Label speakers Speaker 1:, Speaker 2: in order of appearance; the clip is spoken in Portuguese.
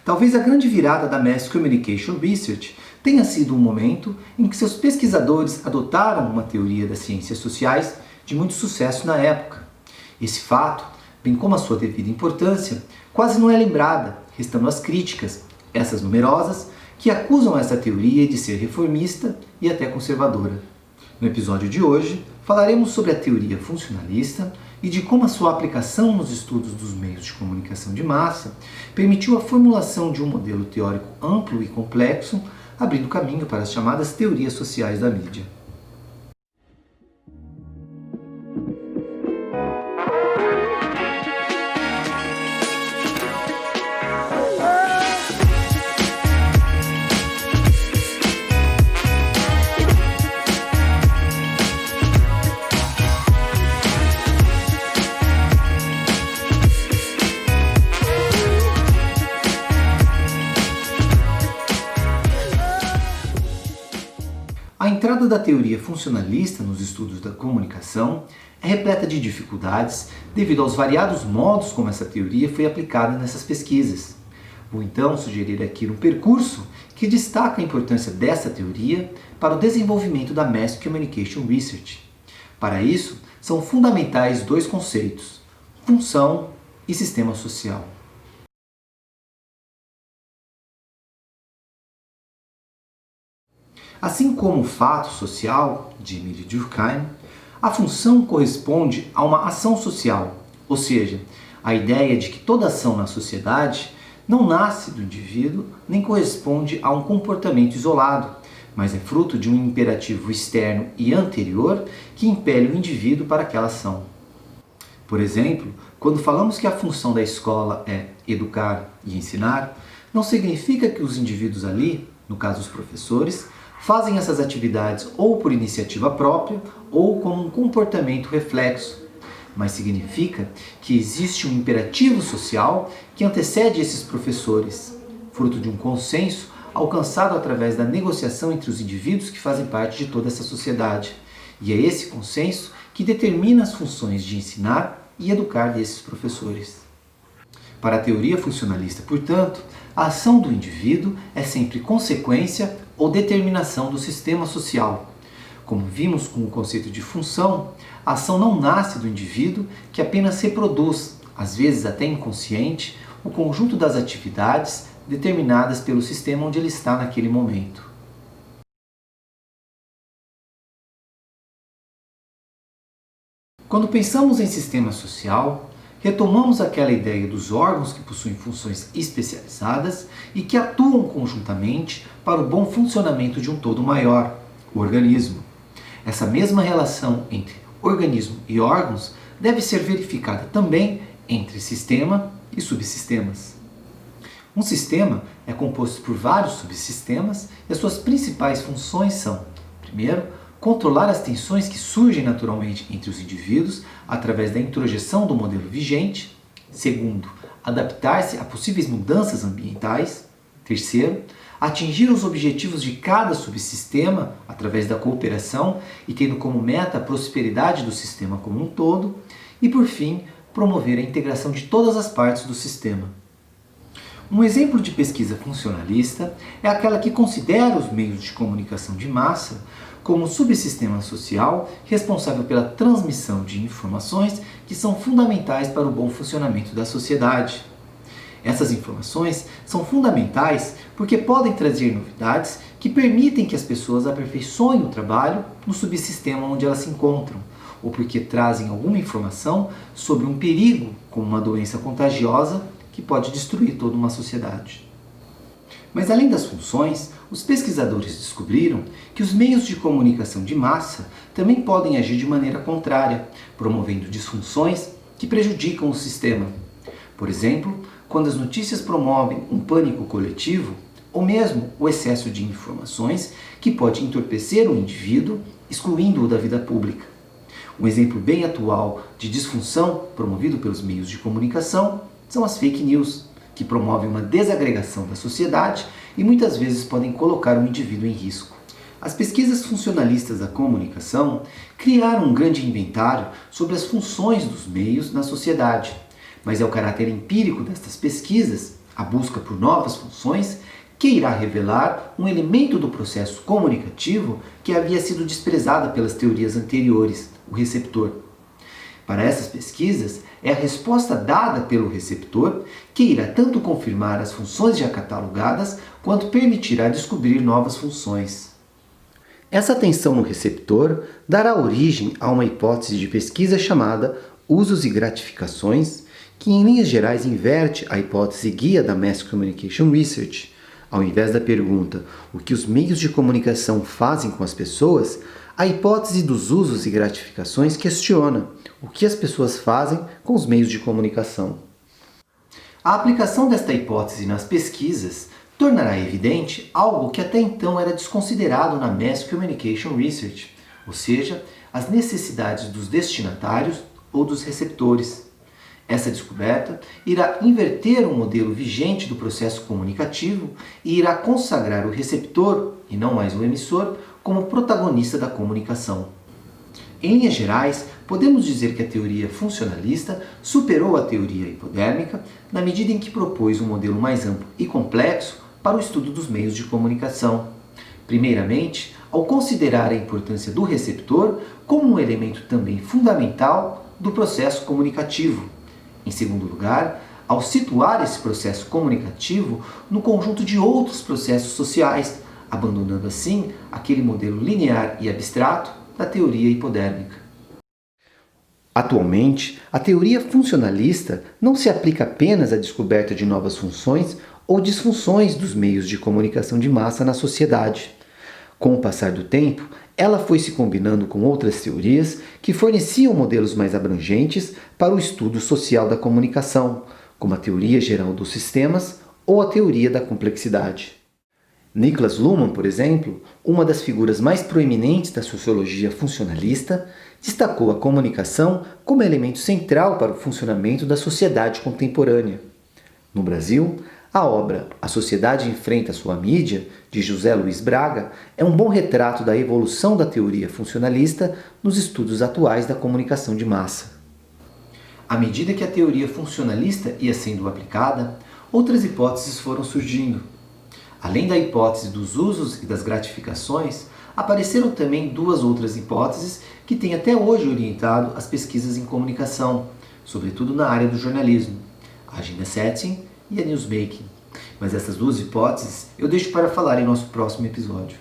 Speaker 1: Talvez a grande virada da Mass Communication Research tenha sido um momento em que seus pesquisadores adotaram uma teoria das ciências sociais de muito sucesso na época. Esse fato, bem como a sua devida importância, quase não é lembrada, restando as críticas, essas numerosas, que acusam essa teoria de ser reformista e até conservadora. No episódio de hoje, falaremos sobre a teoria funcionalista e de como a sua aplicação nos estudos dos meios de comunicação de massa permitiu a formulação de um modelo teórico amplo e complexo, abrindo caminho para as chamadas teorias sociais da mídia. A entrada da teoria funcionalista nos estudos da comunicação é repleta de dificuldades devido aos variados modos como essa teoria foi aplicada nessas pesquisas. Vou então sugerir aqui um percurso que destaca a importância dessa teoria para o desenvolvimento da Mass Communication Research. Para isso, são fundamentais dois conceitos: função e sistema social. Assim como o fato social, de Emile Durkheim, a função corresponde a uma ação social, ou seja, a ideia de que toda ação na sociedade não nasce do indivíduo nem corresponde a um comportamento isolado, mas é fruto de um imperativo externo e anterior que impele o indivíduo para aquela ação. Por exemplo, quando falamos que a função da escola é educar e ensinar, não significa que os indivíduos ali, no caso os professores, fazem essas atividades ou por iniciativa própria ou como um comportamento reflexo, mas significa que existe um imperativo social que antecede esses professores, fruto de um consenso alcançado através da negociação entre os indivíduos que fazem parte de toda essa sociedade. E é esse consenso que determina as funções de ensinar e educar desses professores. Para a teoria funcionalista, portanto, a ação do indivíduo é sempre consequência ou determinação do sistema social. Como vimos com o conceito de função, a ação não nasce do indivíduo que apenas reproduz, às vezes até inconsciente, o conjunto das atividades determinadas pelo sistema onde ele está naquele momento. Quando pensamos em sistema social, retomamos aquela ideia dos órgãos que possuem funções especializadas e que atuam conjuntamente para o bom funcionamento de um todo maior, o organismo. Essa mesma relação entre organismo e órgãos deve ser verificada também entre sistema e subsistemas. Um sistema é composto por vários subsistemas e as suas principais funções são: primeiro, controlar as tensões que surgem naturalmente entre os indivíduos através da introjeção do modelo vigente. Segundo, adaptar-se a possíveis mudanças ambientais. Terceiro, atingir os objetivos de cada subsistema através da cooperação e tendo como meta a prosperidade do sistema como um todo. E por fim, promover a integração de todas as partes do sistema. Um exemplo de pesquisa funcionalista é aquela que considera os meios de comunicação de massa como subsistema social responsável pela transmissão de informações que são fundamentais para o bom funcionamento da sociedade. Essas informações são fundamentais porque podem trazer novidades que permitem que as pessoas aperfeiçoem o trabalho no subsistema onde elas se encontram, ou porque trazem alguma informação sobre um perigo, como uma doença contagiosa, que pode destruir toda uma sociedade. Mas além das funções, os pesquisadores descobriram que os meios de comunicação de massa também podem agir de maneira contrária, promovendo disfunções que prejudicam o sistema. Por exemplo, quando as notícias promovem um pânico coletivo, ou mesmo o excesso de informações que pode entorpecer o indivíduo, excluindo-o da vida pública. Um exemplo bem atual de disfunção promovido pelos meios de comunicação são as fake news, que promovem uma desagregação da sociedade e muitas vezes podem colocar o indivíduo em risco. As pesquisas funcionalistas da comunicação criaram um grande inventário sobre as funções dos meios na sociedade, mas é o caráter empírico destas pesquisas, a busca por novas funções, que irá revelar um elemento do processo comunicativo que havia sido desprezado pelas teorias anteriores, o receptor. Para essas pesquisas, é a resposta dada pelo receptor que irá tanto confirmar as funções já catalogadas, quanto permitirá descobrir novas funções. Essa atenção no receptor dará origem a uma hipótese de pesquisa chamada usos e gratificações, que em linhas gerais inverte a hipótese guia da Mass Communication Research. Ao invés da pergunta o que os meios de comunicação fazem com as pessoas, a hipótese dos usos e gratificações questiona o que as pessoas fazem com os meios de comunicação. A aplicação desta hipótese nas pesquisas tornará evidente algo que até então era desconsiderado na Mass Communication Research, ou seja, as necessidades dos destinatários ou dos receptores. Essa descoberta irá inverter o modelo vigente do processo comunicativo e irá consagrar o receptor, e não mais o emissor, como protagonista da comunicação. Em linhas gerais, podemos dizer que a teoria funcionalista superou a teoria hipodérmica na medida em que propôs um modelo mais amplo e complexo para o estudo dos meios de comunicação. Primeiramente, ao considerar a importância do receptor como um elemento também fundamental do processo comunicativo. Em segundo lugar, ao situar esse processo comunicativo no conjunto de outros processos sociais, abandonando assim aquele modelo linear e abstrato da teoria hipodérmica. Atualmente, a teoria funcionalista não se aplica apenas à descoberta de novas funções ou disfunções dos meios de comunicação de massa na sociedade. Com o passar do tempo, ela foi se combinando com outras teorias que forneciam modelos mais abrangentes para o estudo social da comunicação, como a teoria geral dos sistemas ou a teoria da complexidade. Niklas Luhmann, por exemplo, uma das figuras mais proeminentes da sociologia funcionalista, destacou a comunicação como elemento central para o funcionamento da sociedade contemporânea. No Brasil, a obra A Sociedade Enfrenta Sua Mídia, de José Luiz Braga, é um bom retrato da evolução da teoria funcionalista nos estudos atuais da comunicação de massa. À medida que a teoria funcionalista ia sendo aplicada, outras hipóteses foram surgindo. Além da hipótese dos usos e das gratificações, apareceram também duas outras hipóteses que têm até hoje orientado as pesquisas em comunicação, sobretudo na área do jornalismo, a agenda setting e a newsmaking. Mas essas duas hipóteses eu deixo para falar em nosso próximo episódio.